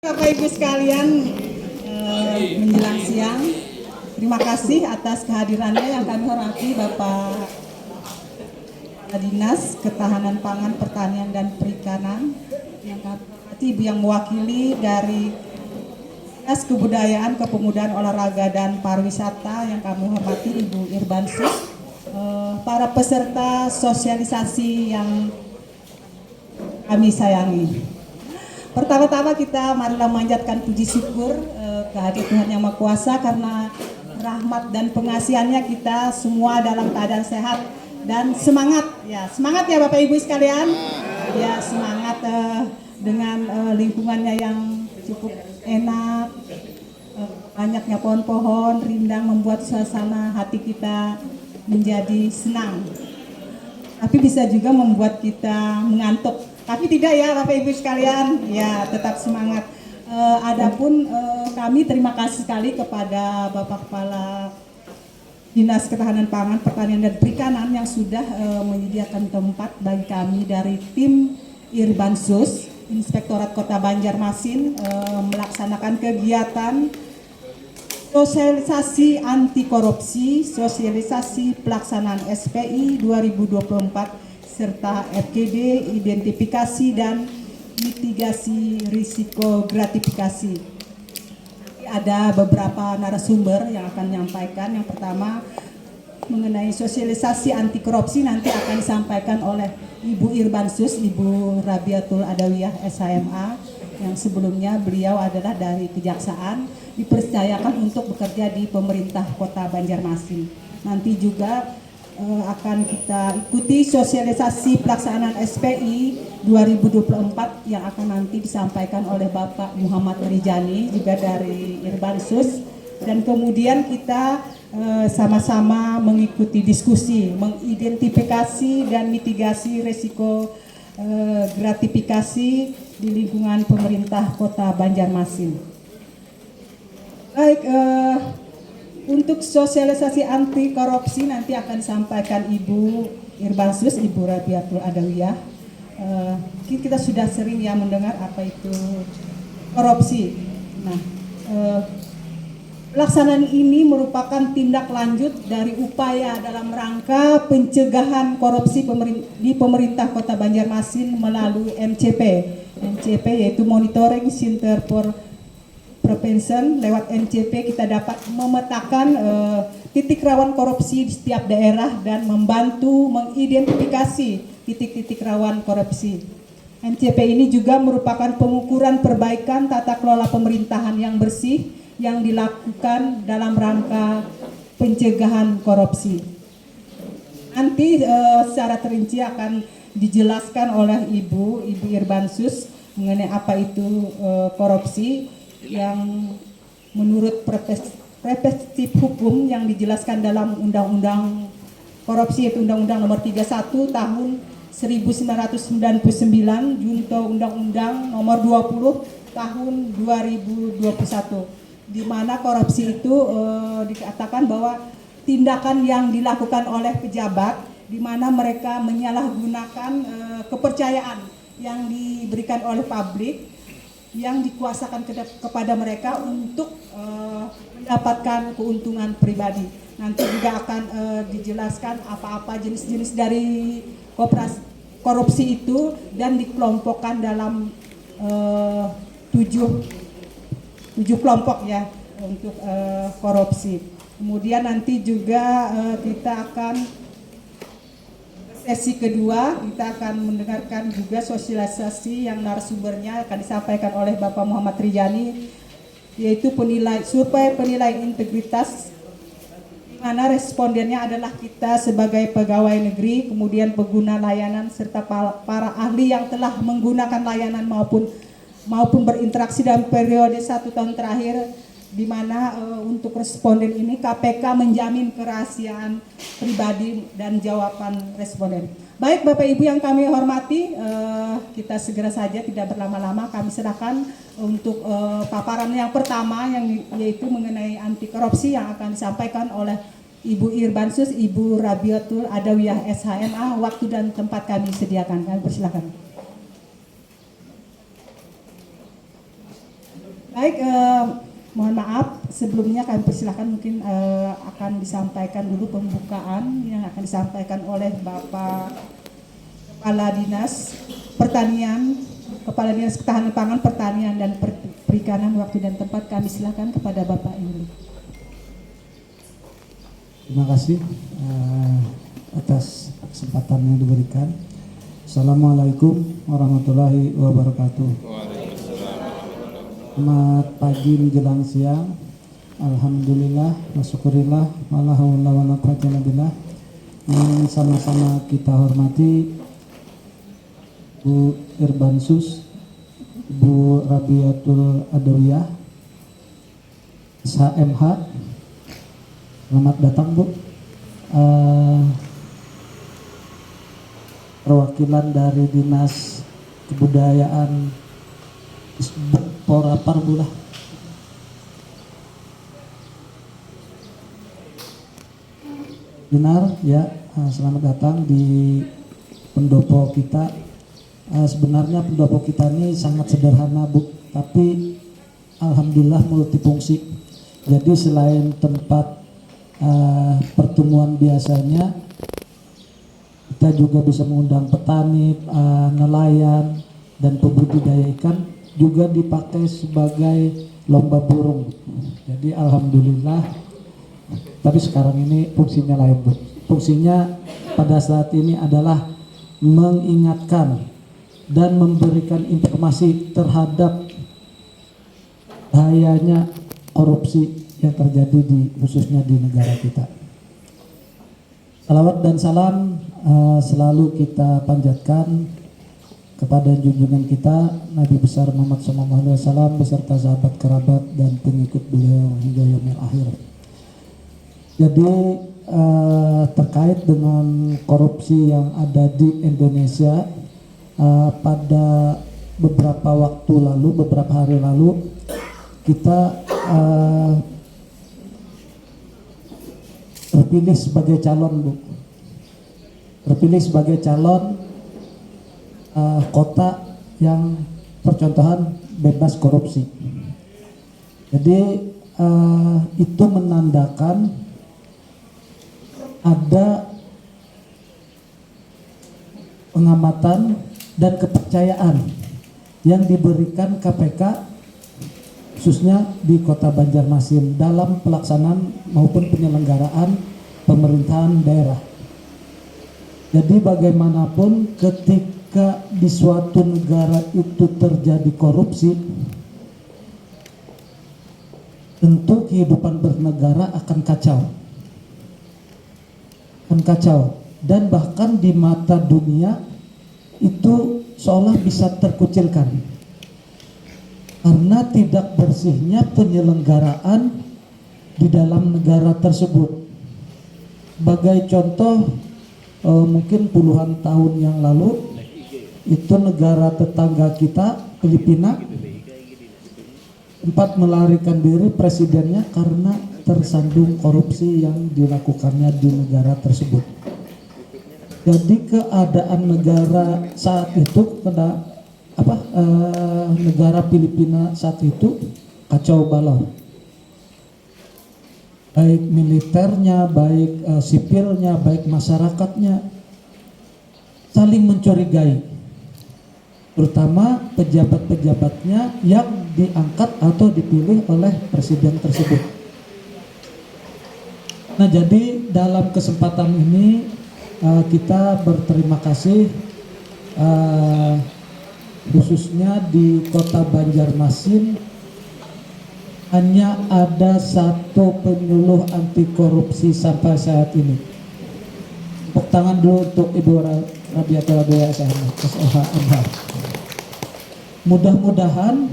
Bapak Ibu sekalian, menjelang siang, terima kasih atas kehadirannya yang kami hormati Bapak Dinas Ketahanan Pangan, Pertanian dan Perikanan, yang kami hormati Ibu yang mewakili dari Dinas Kebudayaan, Kepemudaan, Olahraga dan Pariwisata, yang kami hormati Ibu Irbansyus, para peserta sosialisasi yang kami sayangi. Pertama-tama kita marilah memanjatkan puji syukur kehadirat Tuhan Yang Maha Kuasa, karena rahmat dan pengasihannya kita semua dalam keadaan sehat dan semangat. Ya, semangat ya Bapak Ibu sekalian. Ya, semangat dengan lingkungannya yang cukup enak, banyaknya pohon-pohon rindang membuat suasana hati kita menjadi senang. Tapi bisa juga membuat kita mengantuk. Tapi tidak ya Bapak Ibu sekalian, ya tetap semangat. Adapun kami terima kasih sekali kepada Bapak Kepala Dinas Ketahanan Pangan, Pertanian dan Perikanan yang sudah menyediakan tempat bagi kami dari tim Irbansyus, Inspektorat Kota Banjarmasin, melaksanakan kegiatan sosialisasi anti korupsi, sosialisasi pelaksanaan SPI 2024, serta FGD, identifikasi dan mitigasi risiko gratifikasi. Ada beberapa narasumber yang akan menyampaikan. Yang pertama mengenai sosialisasi anti korupsi nanti akan disampaikan oleh Ibu Irbansyus, Ibu Rabiatul Adawiyah SHMA, yang sebelumnya beliau adalah dari Kejaksaan, dipercayakan untuk bekerja di pemerintah Kota Banjarmasin. Nanti juga akan kita ikuti sosialisasi pelaksanaan SPI 2024 yang akan nanti disampaikan oleh Bapak Muhammad Rijani juga dari Irbansyus, dan kemudian kita sama-sama mengikuti diskusi mengidentifikasi dan mitigasi risiko gratifikasi di lingkungan pemerintah Kota Banjarmasin. Baik, untuk sosialisasi anti korupsi nanti akan disampaikan Ibu Irbansyus, Ibu Rabiatul Adawiyah. Kita sudah sering ya mendengar apa itu korupsi. Nah, pelaksanaan ini merupakan tindak lanjut dari upaya dalam rangka pencegahan korupsi di pemerintah Kota Banjarmasin melalui MCP. MCP yaitu Monitoring Center for Prevention. Lewat MCP kita dapat memetakan titik rawan korupsi di setiap daerah dan membantu mengidentifikasi titik-titik rawan korupsi. MCP ini juga merupakan pengukuran perbaikan tata kelola pemerintahan yang bersih yang dilakukan dalam rangka pencegahan korupsi. Nanti secara terinci akan dijelaskan oleh Ibu Irbansyus mengenai apa itu korupsi yang menurut perspektif hukum yang dijelaskan dalam Undang-Undang Korupsi, yaitu Undang-Undang Nomor 31 Tahun 1999, junto Undang-Undang Nomor 20 Tahun 2021, di mana korupsi itu dikatakan bahwa tindakan yang dilakukan oleh pejabat di mana mereka menyalahgunakan kepercayaan yang diberikan oleh publik yang dikuasakan kepada mereka untuk mendapatkan keuntungan pribadi. Nanti juga akan dijelaskan apa-apa jenis-jenis dari korupsi itu dan dikelompokkan dalam 7 kelompok ya untuk korupsi. Kemudian nanti juga kita akan sesi kedua, kita akan mendengarkan juga sosialisasi yang narasumbernya akan disampaikan oleh Bapak Muhammad Rijani, yaitu survei penilai integritas, di mana respondennya adalah kita sebagai pegawai negeri, kemudian pengguna layanan serta para ahli yang telah menggunakan layanan maupun berinteraksi dalam periode 1 tahun terakhir, di mana untuk responden ini KPK menjamin kerahasiaan pribadi dan jawaban responden. Baik Bapak Ibu yang kami hormati, kita segera saja tidak berlama-lama kami serahkan untuk paparan yang pertama yaitu mengenai anti korupsi yang akan disampaikan oleh Ibu Irbansyus, Ibu Rabiatul Adawiyah SHMA. Waktu dan tempat kami sediakan, kami persilakan. Baik, mohon maaf sebelumnya kami persilahkan mungkin akan disampaikan dulu pembukaan yang akan disampaikan oleh Bapak Kepala Dinas Pertanian, Kepala Dinas Ketahanan Pangan, Pertanian dan Perikanan. Waktu dan tempat kami silakan kepada Bapak ini. Terima kasih atas kesempatan yang diberikan. Assalamualaikum warahmatullahi wabarakatuh. Selamat pagi menjelang siang. Alhamdulillah wa syukurillah wala haula wala quwwata illa billah. Yang sama-sama kita hormati Bu Irbansus, Bu Rabiatul Adawiyah, SHMH. Selamat datang Bu. Perwakilan dari Dinas Kebudayaan Porapar Bulah. Benar ya, selamat datang di pendopo kita. Sebenarnya pendopo kita ini sangat sederhana Bu, tapi alhamdulillah multifungsi. Jadi selain tempat pertemuan biasanya, kita juga bisa mengundang petani, nelayan, dan pembudidaya ikan, juga dipakai sebagai lomba burung. Jadi alhamdulillah, tapi sekarang ini fungsinya lain Bu. Fungsinya pada saat ini adalah mengingatkan dan memberikan informasi terhadap bahayanya korupsi yang terjadi khususnya di negara kita. Salawat dan salam selalu kita panjatkan kepada junjungan kita Nabi besar Muhammad SAW beserta sahabat, kerabat, dan pengikut beliau hingga yaumil akhir. Jadi terkait dengan korupsi yang ada di Indonesia, pada beberapa waktu lalu, beberapa hari lalu, kita terpilih sebagai calon Bu, terpilih sebagai calon kota yang percontohan bebas korupsi. Jadi itu menandakan ada pengamatan dan kepercayaan yang diberikan KPK khususnya di Kota Banjarmasin dalam pelaksanaan maupun penyelenggaraan pemerintahan daerah. Jadi bagaimanapun ketika di suatu negara itu terjadi korupsi, tentu kehidupan bernegara akan kacau. Dan bahkan di mata dunia itu seolah bisa terkucilkan karena tidak bersihnya penyelenggaraan di dalam negara tersebut. Sebagai contoh, mungkin puluhan tahun yang lalu itu negara tetangga kita, Filipina, sempat melarikan diri presidennya karena tersandung korupsi yang dilakukannya di negara tersebut. Jadi keadaan negara saat itu, negara Filipina saat itu kacau balau, baik militernya, baik sipilnya, baik masyarakatnya saling mencurigai, terutama pejabat-pejabatnya yang diangkat atau dipilih oleh presiden tersebut. Nah, jadi dalam kesempatan ini kita berterima kasih khususnya di Kota Banjarmasin hanya ada satu penyuluh anti korupsi sampai saat ini. Tepuk tangan dulu untuk Ibu Rabiatul Adawiyah SHMH. Mudah-mudahan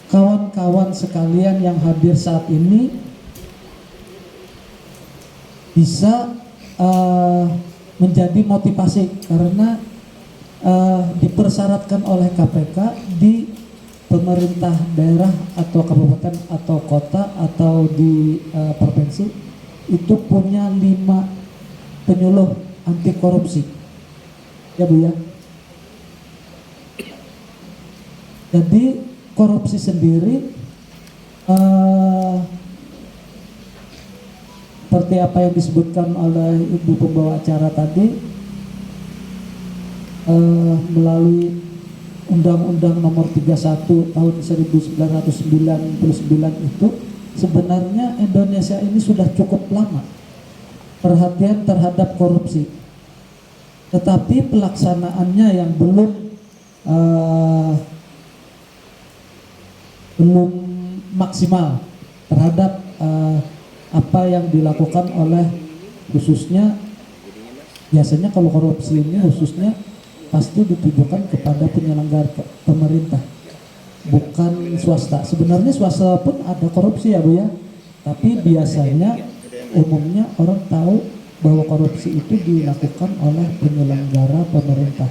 kawan-kawan sekalian yang hadir saat ini bisa menjadi motivasi karena dipersyaratkan oleh KPK di pemerintah daerah atau kabupaten atau kota atau di provinsi itu punya 5 penyuluh anti korupsi, ya Bu ya. Jadi korupsi sendiri eh, seperti apa yang disebutkan oleh ibu pembawa acara tadi, melalui Undang-Undang Nomor 31 tahun 1999 itu sebenarnya Indonesia ini sudah cukup lama perhatian terhadap korupsi, tetapi pelaksanaannya yang belum maksimal terhadap apa yang dilakukan oleh, khususnya biasanya kalau korupsi ini khususnya pasti ditujukan kepada penyelenggara pemerintah, bukan swasta. Sebenarnya swasta pun ada korupsi ya Bu ya, tapi biasanya umumnya orang tahu bahwa korupsi itu dilakukan oleh penyelenggara pemerintah.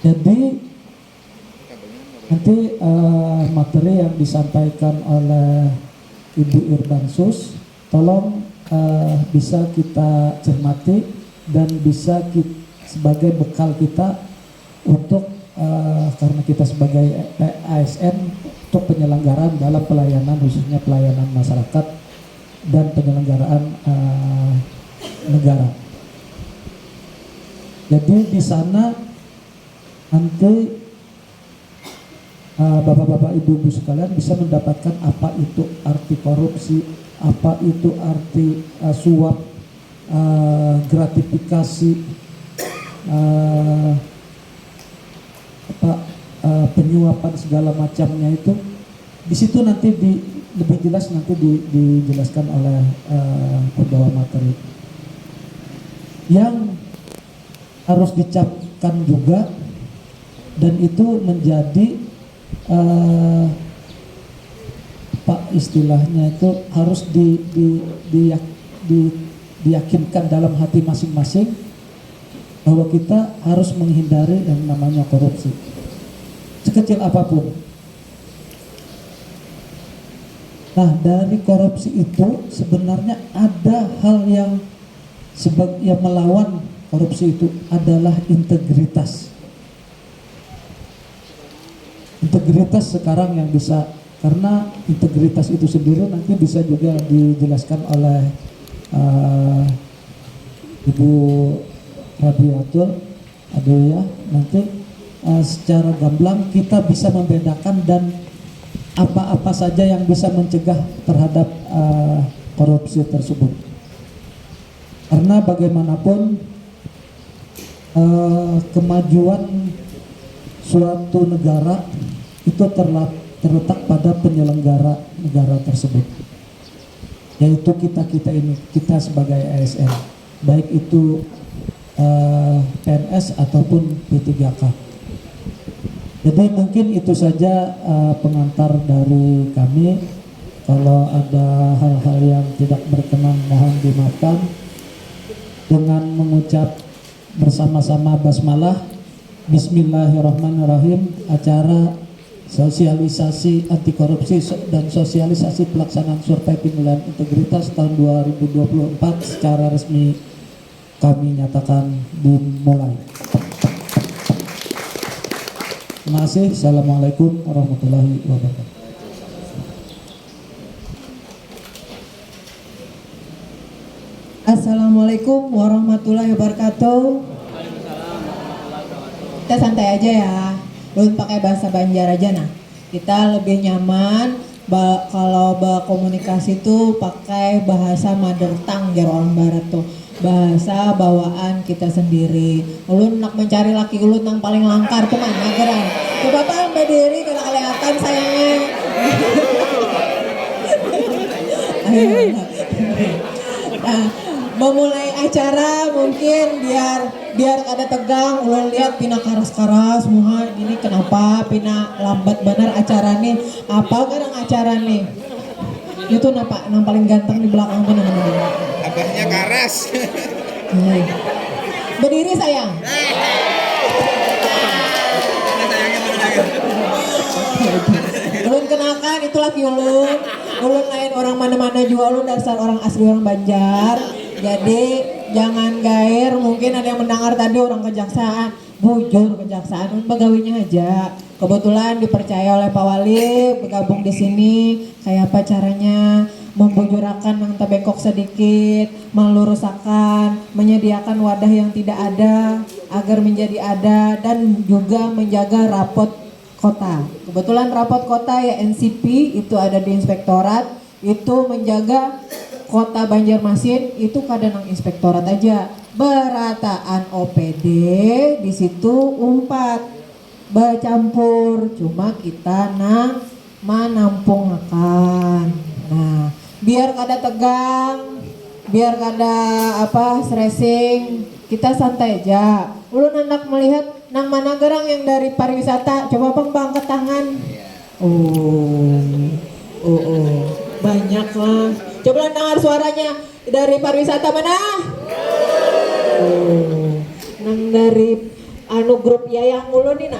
Jadi nanti materi yang disampaikan oleh Ibu Irbansus tolong bisa kita cermati dan bisa sebagai bekal kita untuk karena kita sebagai ASN untuk penyelenggaraan dalam pelayanan, khususnya pelayanan masyarakat dan penyelenggaraan negara. Jadi di sana nanti bapak-bapak, ibu-ibu sekalian bisa mendapatkan apa itu arti korupsi, apa itu arti suap, gratifikasi, penyuapan segala macamnya itu. Di situ nanti lebih jelas nanti dijelaskan oleh pembawa materi. Yang harus dicapkan juga dan itu menjadi Pak istilahnya itu harus diyakinkan dalam hati masing-masing bahwa kita harus menghindari yang namanya korupsi sekecil apapun. Nah, dari korupsi itu sebenarnya ada hal yang melawan korupsi itu adalah integritas. Integritas sekarang yang bisa, karena integritas itu sendiri nanti bisa juga dijelaskan oleh Ibu Rabiatul Adelia nanti secara gamblang kita bisa membedakan dan apa-apa saja yang bisa mencegah terhadap korupsi tersebut. Karena bagaimanapun kemajuan suatu negara itu terletak pada penyelenggara negara tersebut, yaitu kita ini, kita sebagai ASN, baik itu PNS ataupun P3K. Jadi mungkin itu saja pengantar dari kami. Kalau ada hal-hal yang tidak berkenan mohon dimaafkan. Dengan mengucap bersama-sama basmalah, Bismillahirrahmanirrahim, acara sosialisasi anti korupsi dan sosialisasi pelaksanaan survei penilaian integritas tahun 2024 secara resmi kami nyatakan dimulai. Terima kasih. Assalamualaikum warahmatullahi wabarakatuh. Assalamualaikum warahmatullahi wabarakatuh. Kita santai aja ya, belum pakai bahasa Banjar aja. Nah, kita lebih nyaman kalau berkomunikasi tuh pakai bahasa mother tongue jar orang barat tuh, bahasa bawaan kita sendiri. Ulun nak mencari laki ulun yang paling langkar tuh mana geran? Coba Pak berdiri kalau kelihatan sayangnya. Nah, memulai acara mungkin biar ada tegang, ulun lihat pina karas-karas muha ini kenapa pina lambat benar acara nih, apa kadang acara nih itu napa yang paling ganteng di belakang tuh namanya abahnya karas. Berdiri sayang. Ulun kenalkan itu laki ulun lain orang mana-mana juga, ulun dasar orang asli orang Banjar. Jadi jangan gair, mungkin ada yang mendengar tadi orang kejaksaan. bujur kejaksaan pegawainya aja. Kebetulan dipercaya oleh Pak Wali bergabung di sini. Kayak apa caranya membujurakan yang terbengkok sedikit, melurusakan, menyediakan wadah yang tidak ada agar menjadi ada, dan juga menjaga rapot kota. Kebetulan rapot kota ya NCP itu ada di inspektorat, itu menjaga kota Banjarmasin itu kadang inspektorat aja. Berataan OPD di situ umpat bercampur, cuma kita menampung akan. Nah, biar kada tegang, biar kada stressing, kita santai aja. Ulun hendak melihat nang mana gerang yang dari pariwisata, coba bang angkat tangan. Oh, banyak lah. Coba dengar suaranya dari pariwisata mana? Nang dari grup Yayang Ulun nih nah.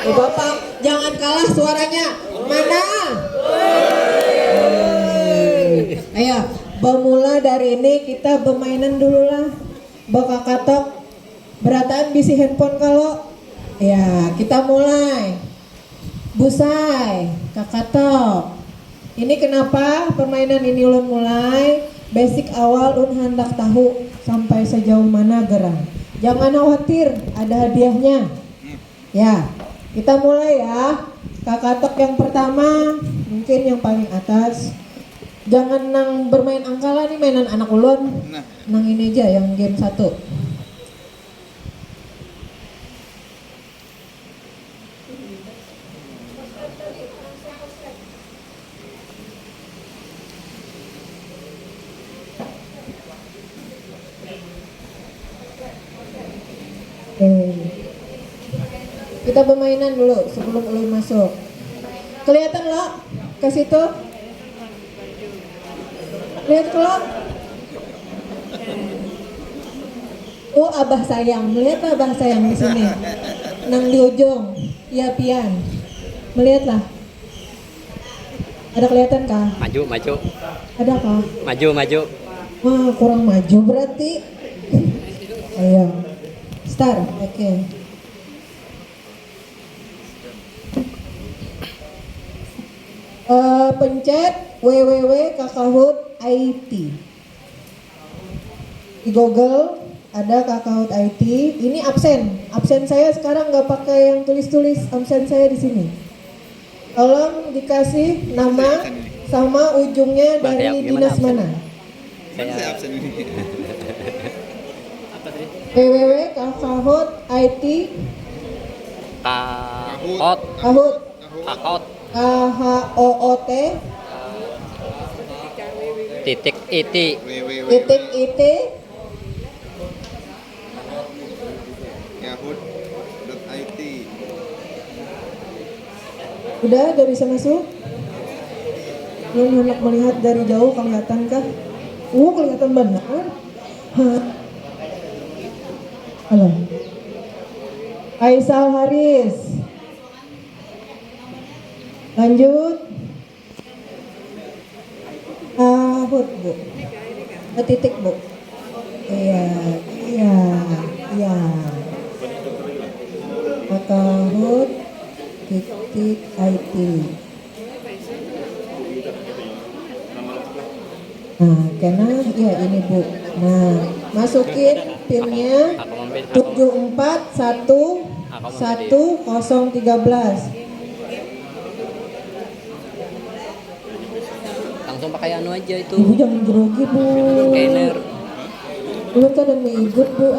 Bapak jangan kalah suaranya. Mana? Ayo, bermula dari ini kita bermainan dulu lah. Bakakatok berataan bisi handphone kalau ya kita mulai. Busai, kakatok. Ini kenapa permainan ini ulun mulai? Basic awal ulun hendak tahu sampai sejauh mana gerang. Jangan khawatir, ada hadiahnya. Ya, kita mulai ya. Kakatok yang pertama, mungkin yang paling atas. Jangan nang bermain angka lah, nih mainan anak ulun. Nang ini aja yang game 1. Kita bermainan dulu sebelum ulun masuk. Kelihatan lo ke situ? Lihat lo. Oh, abah sayang, melihat abah sayang di sini. Nang di ujung, ya pian. Melihatlah. Ada kelihatan kah? Maju. Ada kah? Maju. Wah, kurang maju berarti. Ayo. Start, oke. Pencet www.kakahut.it. Di Google ada Kakahut.it. Ini absen saya sekarang nggak pakai yang tulis-tulis, absen saya di sini. Tolong dikasih nama sama ujungnya dari dinas mana. Saya absen ini. www.kakahut.it. Kahot. KHOOT Titik IT. Yahoo.it. Udah bisa masuk? Belum hendak melihat dari jauh kelihatankah? Kelihatan banget. Halo. Aisal Haris. Lanjut. Hut, Bu. Titik, Bu. Iya. Kakahut titik IT. Nah, karena ya ini Bu. Nah, masukin pinnya 74111013. Langsung pakai anu aja itu. Ibu jangan grogi Bu. Scanner. Belum kan ada mie ikut Bu.